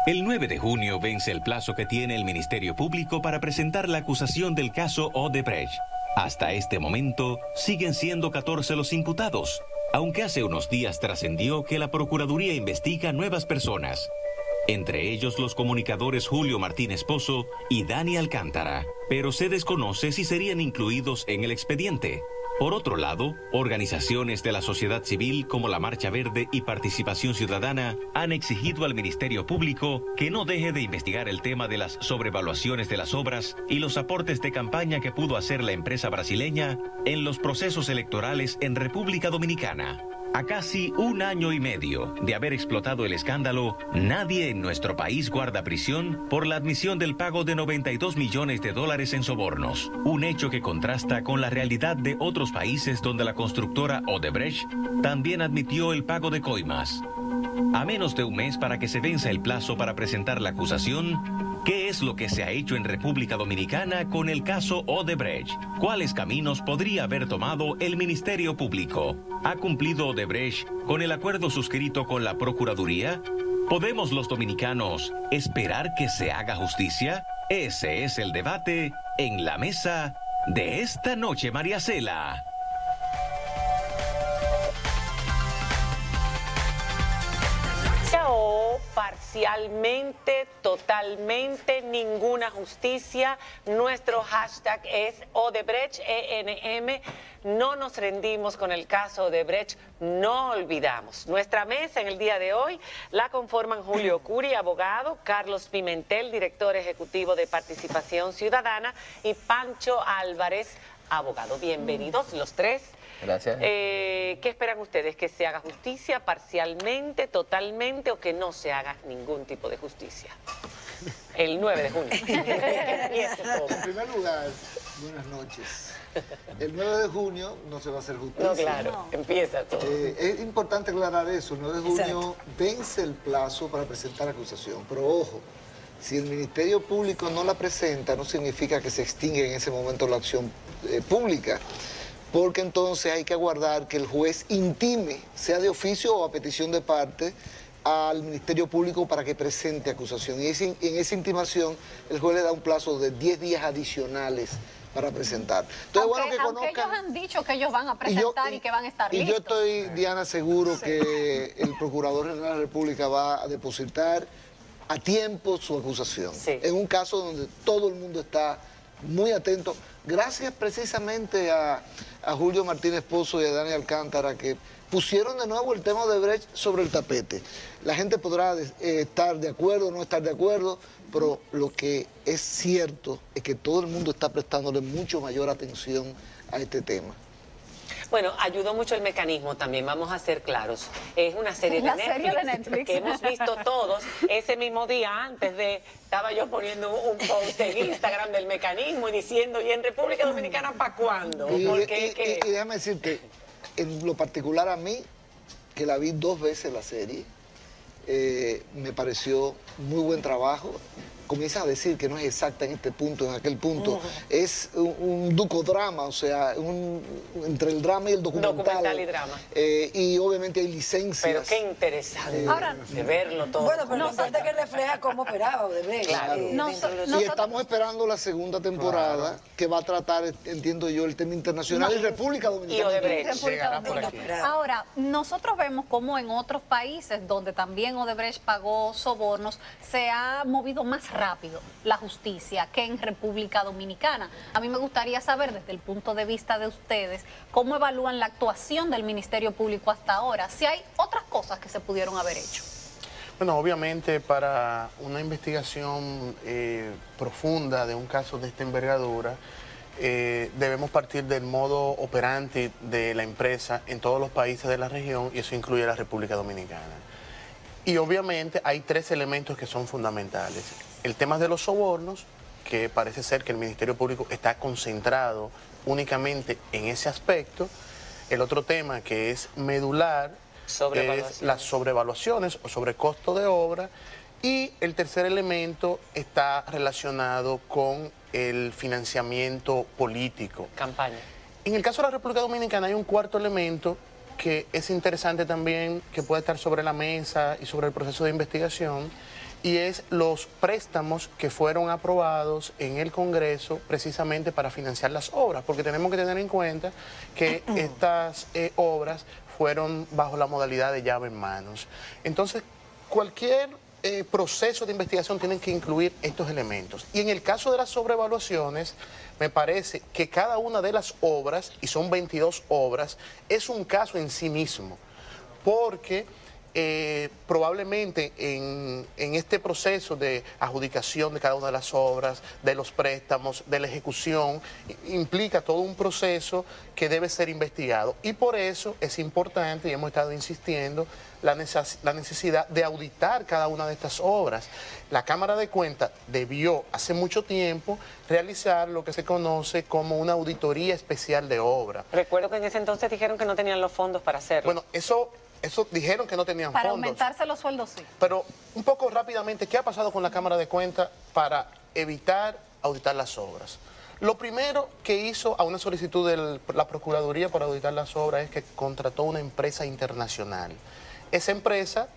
El 9 de junio vence el plazo que tiene el Ministerio Público para presentar la acusación del caso Odebrecht. Hasta este momento, siguen siendo 14 los imputados, aunque hace unos días trascendió que la Procuraduría investiga nuevas personas, entre ellos los comunicadores Julio Martínez Pozo y Dani Alcántara, pero se desconoce si serían incluidos en el expediente. Por otro lado, organizaciones de la sociedad civil como la Marcha Verde y Participación Ciudadana han exigido al Ministerio Público que no deje de investigar el tema de las sobrevaluaciones de las obras y los aportes de campaña que pudo hacer la empresa brasileña en los procesos electorales en República Dominicana. A casi un año y medio de haber explotado el escándalo, nadie en nuestro país guarda prisión por la admisión del pago de $92 millones en sobornos, un hecho que contrasta con la realidad de otros países donde la constructora Odebrecht también admitió el pago de coimas. A menos de un mes para que se venza el plazo para presentar la acusación, ¿qué es lo que se ha hecho en República Dominicana con el caso Odebrecht? ¿Cuáles caminos podría haber tomado el Ministerio Público? ¿Ha cumplido Odebrecht con el acuerdo suscrito con la Procuraduría? ¿Podemos los dominicanos esperar que se haga justicia? Ese es el debate en la mesa de esta noche, María Cela. O parcialmente, totalmente, ninguna justicia. Nuestro hashtag es Odebrecht, ENM. No nos rendimos con el caso Odebrecht, no olvidamos. Nuestra mesa en el día de hoy la conforman Julio Curi, abogado, Carlos Pimentel, director ejecutivo de Participación Ciudadana, y Pancho Álvarez, abogado. Bienvenidos los tres. Gracias. ¿Qué esperan ustedes? ¿Que se haga justicia parcialmente, totalmente o que no se haga ningún tipo de justicia? El 9 de junio. En primer lugar, buenas noches. El 9 de junio no se va a hacer justicia. No, claro, empieza todo. Es importante aclarar eso. El 9 de junio vence el plazo para presentar acusación. Pero ojo, si el Ministerio Público no la presenta, no significa que se extingue en ese momento la acción pública. Porque entonces hay que aguardar que el juez intime, sea de oficio o a petición de parte, al Ministerio Público para que presente acusación. Y en esa intimación el juez le da un plazo de 10 días adicionales para presentar. Entonces, aunque ellos han dicho que ellos van a presentar y que van a estar listos. Y yo estoy, Diana, seguro que el Procurador General de la República va a depositar a tiempo su acusación. Sí. En un caso donde todo el mundo está muy atento, gracias precisamente a Julio Martínez Pozo y a Dani Alcántara, que pusieron de nuevo el tema de Odebrecht sobre el tapete. La gente podrá estar de acuerdo o no estar de acuerdo, pero lo que es cierto es que todo el mundo está prestándole mucho mayor atención a este tema. Bueno, ayudó mucho el mecanismo también, vamos a ser claros. Es una serie de Netflix que hemos visto todos. Ese mismo día antes estaba yo poniendo un post en Instagram del mecanismo y diciendo, ¿y en República Dominicana para cuándo? Y déjame decirte, en lo particular a mí, que la vi 2 veces la serie, me pareció muy buen trabajo. Comienzas a decir que no es exacta en este punto, en aquel punto. Es un ducodrama, o sea, entre el drama y el documental. Documental y drama. Y obviamente hay licencias. Pero qué interesante de verlo todo. Bueno, pero no falta que refleja cómo operaba Odebrecht. Claro. Y estamos esperando la segunda temporada, que va a tratar, entiendo yo, el tema internacional y República Dominicana. Y Odebrecht. Llegará por aquí. Ahora, nosotros vemos cómo en otros países donde también Odebrecht pagó sobornos, se ha movido más rápido la justicia que en República Dominicana. A mí me gustaría saber, desde el punto de vista de ustedes, cómo evalúan la actuación del Ministerio Público hasta ahora, si hay otras cosas que se pudieron haber hecho. Bueno, obviamente para una investigación profunda de un caso de esta envergadura, debemos partir del modo operandi de la empresa en todos los países de la región, y eso incluye la República Dominicana. Y obviamente hay 3 elementos que son fundamentales. El tema de los sobornos, que parece ser que el Ministerio Público está concentrado únicamente en ese aspecto. El otro tema, que es medular, es las sobrevaluaciones o sobrecosto de obra. Y el tercer elemento está relacionado con el financiamiento político. Campaña. En el caso de la República Dominicana hay un cuarto elemento que es interesante también, que puede estar sobre la mesa y sobre el proceso de investigación, y es los préstamos que fueron aprobados en el Congreso precisamente para financiar las obras, porque tenemos que tener en cuenta que estas obras fueron bajo la modalidad de llave en manos. Entonces, cualquier proceso de investigación tiene que incluir estos elementos. Y en el caso de las sobrevaluaciones, me parece que cada una de las obras, y son 22 obras, es un caso en sí mismo, porque probablemente en este proceso de adjudicación de cada una de las obras, de los préstamos, de la ejecución, implica todo un proceso que debe ser investigado. Y por eso es importante, y hemos estado insistiendo, la necesidad de auditar cada una de estas obras. La Cámara de Cuentas debió hace mucho tiempo realizar lo que se conoce como una auditoría especial de obra. Recuerdo que en ese entonces dijeron que no tenían los fondos para hacerlo. Bueno, eso dijeron que no tenían Para fondos. aumentarse los sueldos, sí. Pero un poco rápidamente, ¿qué ha pasado con la Cámara de Cuentas para evitar auditar las obras? Lo primero que hizo a una solicitud de la Procuraduría para auditar las obras es que contrató una empresa internacional. Esa empresa,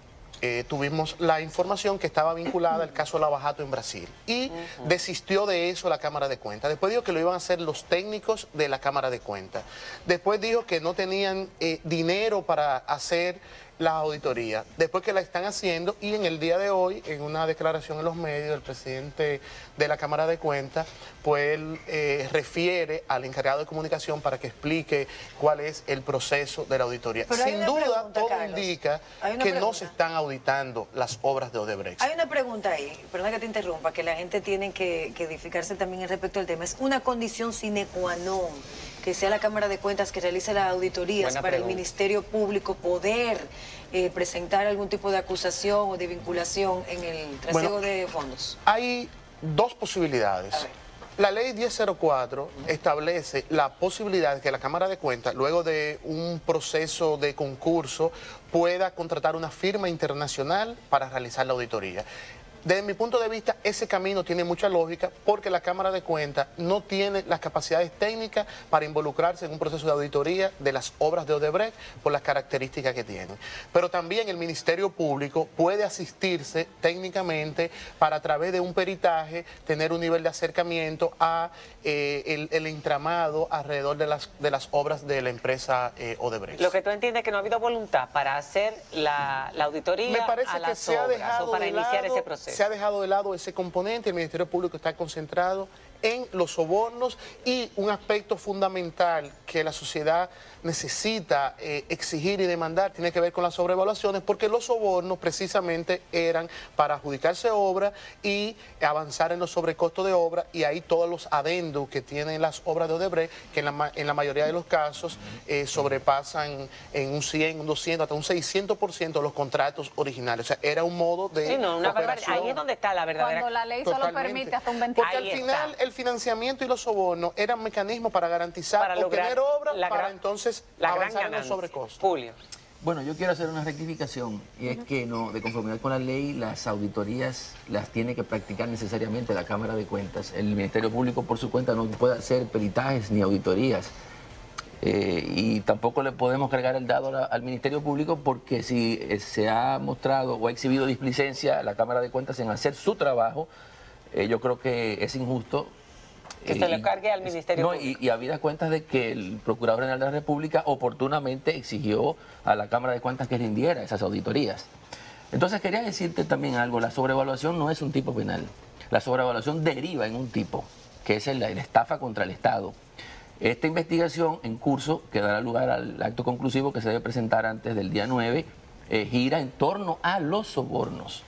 tuvimos la información que estaba vinculada al caso Lavajato en Brasil y desistió de eso la Cámara de Cuentas. Después dijo que lo iban a hacer los técnicos de la Cámara de Cuentas. Después dijo que no tenían dinero para hacer la auditoría, después que la están haciendo, y en el día de hoy, en una declaración en los medios, el presidente de la Cámara de Cuentas, pues él refiere al encargado de comunicación para que explique cuál es el proceso de la auditoría. Pero hay sin una duda, pregunta, todo Carlos. indica Hay una que no pregunta. se están auditando las obras de Odebrecht. Hay una pregunta ahí, perdona que te interrumpa, que la gente tiene que edificarse también respecto al tema. Es una condición sine qua non que sea la Cámara de Cuentas que realice las auditorías Buena para el pregunta. Ministerio Público poder presentar algún tipo de acusación o de vinculación en el trasiego Bueno, de fondos. Hay dos posibilidades. A ver. La ley 1004 establece la posibilidad de que la Cámara de Cuentas, luego de un proceso de concurso, pueda contratar una firma internacional para realizar la auditoría. Desde mi punto de vista, ese camino tiene mucha lógica porque la Cámara de Cuentas no tiene las capacidades técnicas para involucrarse en un proceso de auditoría de las obras de Odebrecht por las características que tienen. Pero también el Ministerio Público puede asistirse técnicamente para, a través de un peritaje, tener un nivel de acercamiento a el entramado alrededor de las obras de la empresa Odebrecht. Lo que tú entiendes es que no ha habido voluntad para hacer la auditoría Me parece a que las se ha obras dejado o para de iniciar lado, ese proceso. se ha dejado de lado ese componente. El Ministerio Público está concentrado en los sobornos, y un aspecto fundamental que la sociedad necesita exigir y demandar tiene que ver con las sobrevaluaciones, porque los sobornos precisamente eran para adjudicarse obras y avanzar en los sobrecostos de obra, y ahí todos los adendos que tienen las obras de Odebrecht, que en la mayoría de los casos sobrepasan en un 100, un 200, hasta un 600% los contratos originales. O sea, era un modo de Sí, no, una barbaridad. operación. Ahí es donde está la verdadera... Cuando la ley solo Totalmente. permite hasta un 20%. Porque Ahí al final está. el financiamiento y los sobornos eran mecanismos para garantizar, Para lograr obtener obras, la para gran- entonces la gran avanzar en los ganancia. sobrecostos. Julio. Bueno, yo quiero hacer una rectificación, y es que no, de conformidad con la ley, las auditorías las tiene que practicar necesariamente la Cámara de Cuentas. El Ministerio Público por su cuenta no puede hacer peritajes ni auditorías. Y tampoco le podemos cargar el dado al Ministerio Público, porque si se ha mostrado o ha exhibido displicencia a la Cámara de Cuentas en hacer su trabajo, yo creo que es injusto. Que se le cargue al Ministerio No, Público. y habida cuentas de que el Procurador General de la República oportunamente exigió a la Cámara de Cuentas que rindiera esas auditorías. Entonces quería decirte también algo: la sobrevaluación no es un tipo penal. La sobrevaluación deriva en un tipo, que es la estafa contra el Estado. Esta investigación en curso, que dará lugar al acto conclusivo que se debe presentar antes del día 9, gira en torno a los sobornos,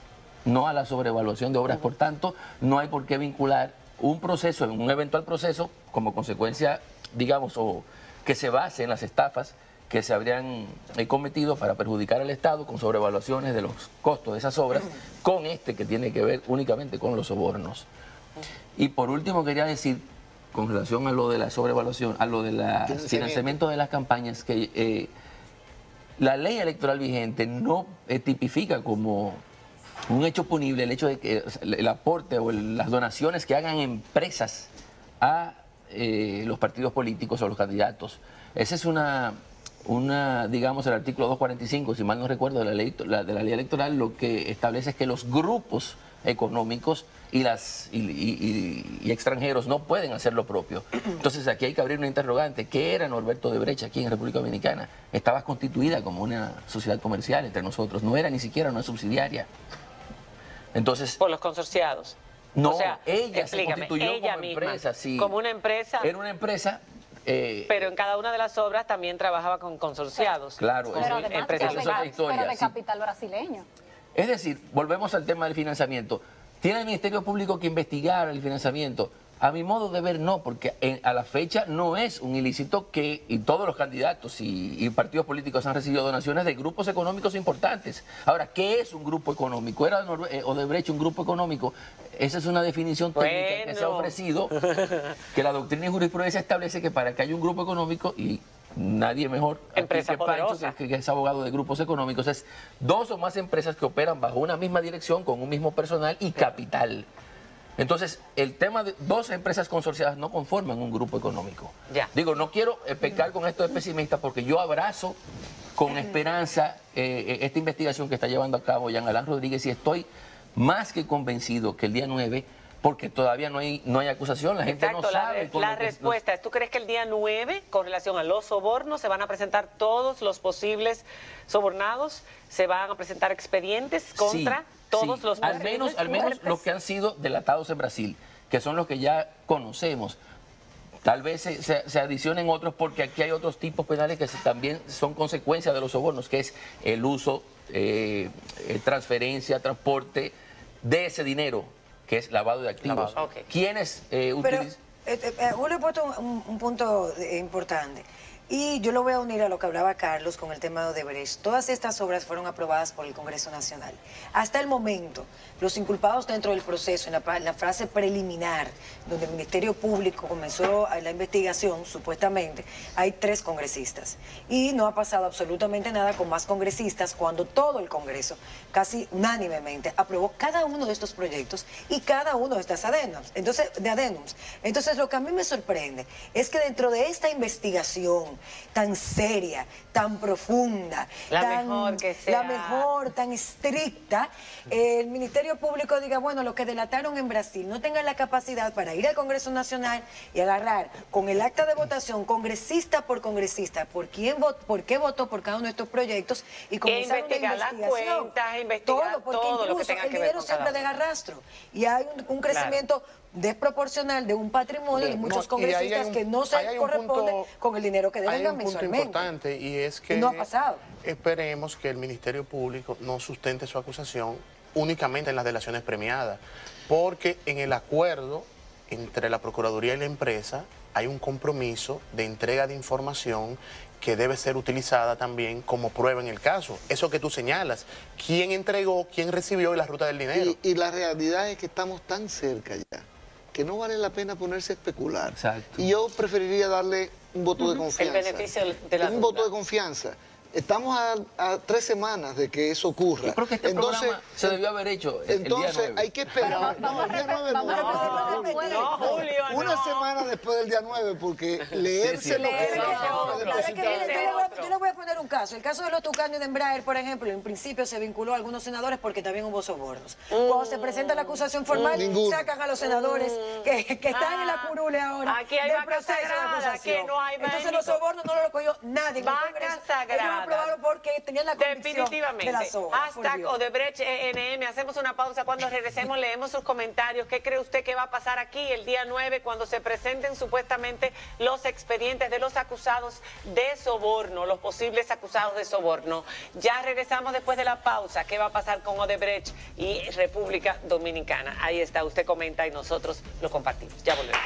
no a la sobrevaluación de obras. Por tanto, no hay por qué vincular un proceso, un eventual proceso, como consecuencia, digamos, o que se base en las estafas que se habrían cometido para perjudicar al Estado con sobrevaluaciones de los costos de esas obras, con este que tiene que ver únicamente con los sobornos. Y por último quería decir, con relación a lo de la sobrevaluación, a lo del financiamiento de las campañas, que la ley electoral vigente no tipifica como un hecho punible el hecho de que el aporte o las donaciones que hagan empresas a los partidos políticos o los candidatos. Ese es digamos, el artículo 245, si mal no recuerdo, de la ley electoral, lo que establece es que los grupos económicos y extranjeros no pueden hacer lo propio. Entonces aquí hay que abrir una interrogante. ¿Qué era Norberto Odebrecht aquí en República Dominicana? Estaba constituida como una sociedad comercial entre nosotros, no era ni siquiera una subsidiaria. Entonces, por los consorciados. No, o sea, ella se constituyó ella como misma, empresa, sí. Como una empresa. Era una empresa. Pero en cada una de las obras también trabajaba con consorciados. Claro, Pero además, esa es otra historia. pero de sí. capital brasileño. Es decir, volvemos al tema del financiamiento. ¿Tiene el Ministerio Público que investigar el financiamiento? A mi modo de ver, no, porque a la fecha no es un ilícito que y todos los candidatos y partidos políticos han recibido donaciones de grupos económicos importantes. Ahora, ¿qué es un grupo económico? ¿Era Odebrecht un grupo económico? Esa es una definición técnica que se ha ofrecido, que la doctrina y jurisprudencia establece que para que haya un grupo económico, y nadie mejor empresa que Pancho, que es abogado de grupos económicos, es dos o más empresas que operan bajo una misma dirección, con un mismo personal y capital. Entonces, el tema de dos empresas consorciadas no conforman un grupo económico. Ya. Digo, no quiero pecar con esto de pesimista porque yo abrazo con esperanza esta investigación que está llevando a cabo Jean Alain Rodríguez y estoy más que convencido que el día 9, porque todavía no hay acusación, la gente no sabe. La respuesta es, ¿tú crees que el día 9, con relación a los sobornos, se van a presentar todos los posibles sobornados? ¿Se van a presentar expedientes contra todos los al menos los que han sido delatados en Brasil, que son los que ya conocemos? Tal vez se adicionen otros porque aquí hay otros tipos penales que también son consecuencia de los sobornos, que es el uso, transferencia, transporte de ese dinero, que es lavado de activos. Okay. ¿Quiénes utilizan? Julio ha puesto un punto importante. Y yo lo voy a unir a lo que hablaba Carlos con el tema de Odebrecht. Todas estas obras fueron aprobadas por el Congreso Nacional. Hasta el momento, los inculpados dentro del proceso, en la fase preliminar, donde el Ministerio Público comenzó la investigación, supuestamente, hay 3 congresistas. Y no ha pasado absolutamente nada con más congresistas cuando todo el Congreso, casi unánimemente, aprobó cada uno de estos proyectos y cada uno de estas adenums. Entonces, lo que a mí me sorprende es que dentro de esta investigación tan seria, tan profunda, la mejor, tan estricta, el Ministerio Público diga, bueno, lo que delataron en Brasil, no tengan la capacidad para ir al Congreso Nacional y agarrar con el acta de votación, congresista por congresista, por qué votó por cada uno de estos proyectos y comenzar una investigación. Las cuentas, investigar todo lo que tenga que ver con cada uno. El dinero siempre deja rastro y hay un crecimiento desproporcional de un patrimonio de muchos congresistas que no se corresponde con el dinero que deben mensualmente. Hay un punto importante y es que no ha pasado. Esperemos que el Ministerio Público no sustente su acusación únicamente en las delaciones premiadas, porque en el acuerdo entre la Procuraduría y la empresa hay un compromiso de entrega de información que debe ser utilizada también como prueba en el caso. Eso que tú señalas, quién entregó, quién recibió y la ruta del dinero. Y la realidad es que estamos tan cerca ya, que no vale la pena ponerse a especular. Exacto. Y yo preferiría darle un voto de confianza. El beneficio de la un voto de confianza. Estamos a 3 semanas de que eso ocurra. Yo creo que este programa se debió haber hecho el día 9. Hay que esperar. No, el día 9 no, Julio, una semana después del día 9, porque leerse lo que yo le voy a poner un caso. El caso de los Tucanes de Embraer, por ejemplo, en principio se vinculó a algunos senadores porque también hubo sobornos. Cuando se presenta la acusación formal, sacan a los senadores que están en la curule ahora. Aquí hay vaca sagrada, que no hay. Entonces los sobornos no lo cogió nadie. Vaca sagrada. Aprobaron porque tenían la convicción de las obras. Hashtag Odebrecht ENM. Hacemos una pausa. Cuando regresemos leemos sus comentarios. ¿Qué cree usted que va a pasar aquí el día 9 cuando se presenten supuestamente los expedientes de los acusados de soborno, los posibles acusados de soborno? Ya regresamos después de la pausa. ¿Qué va a pasar con Odebrecht y República Dominicana? Ahí está, usted comenta y nosotros lo compartimos. Ya volvemos.